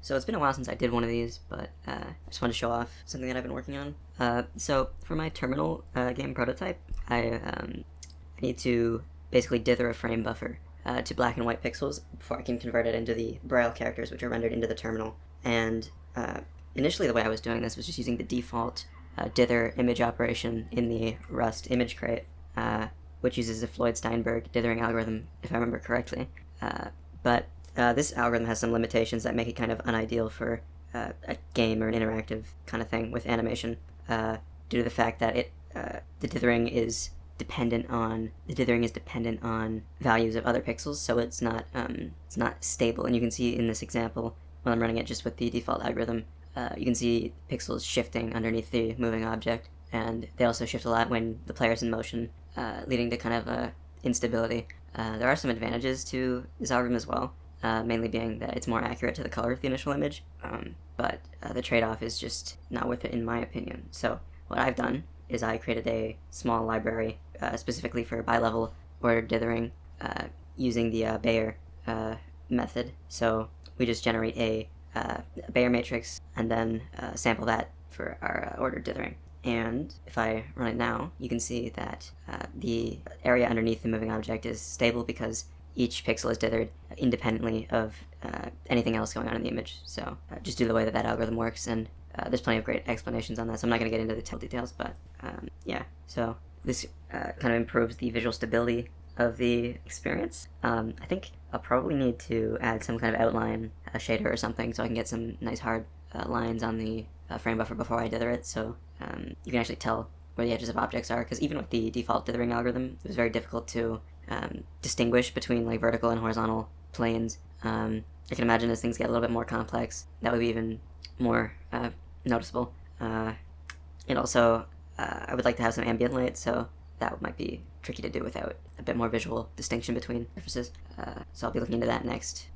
So it's been a while since I did one of these, but I just wanted to show off something that I've been working on. So for my terminal game prototype, I need to basically dither a frame buffer to black and white pixels before I can convert it into the Braille characters, which are rendered into the terminal. And initially the way I was doing this was just using the default dither image operation in the Rust image crate, which uses the Floyd-Steinberg dithering algorithm, if I remember correctly. But this algorithm has some limitations that make it kind of unideal for a game or an interactive kind of thing with animation, due to the fact that the dithering is dependent on values of other pixels, so it's not stable. And you can see in this example, when I'm running it just with the default algorithm, you can see pixels shifting underneath the moving object, and they also shift a lot when the player's in motion, leading to kind of instability. There are some advantages to this algorithm as well, mainly being that it's more accurate to the color of the initial image, but the trade-off is just not worth it in my opinion. So what I've done is I created a small library specifically for bi-level ordered dithering using the Bayer method. So we just generate a Bayer matrix and then sample that for our ordered dithering. And if I run it now, you can see that the area underneath the moving object is stable because each pixel is dithered independently of anything else going on in the image. So just due to the way that that algorithm works, and there's plenty of great explanations on that, so I'm not going to get into the details, but yeah. So this kind of improves the visual stability of the experience. I think I'll probably need to add some kind of outline shader or something so I can get some nice hard lines on the frame buffer before I dither it, so you can actually tell where the edges of objects are, because even with the default dithering algorithm, it was very difficult to distinguish between like vertical and horizontal planes. I can imagine as things get a little bit more complex, that would be even more noticeable. And also, I would like to have some ambient light, so that might be tricky to do without a bit more visual distinction between surfaces. So I'll be looking into that next.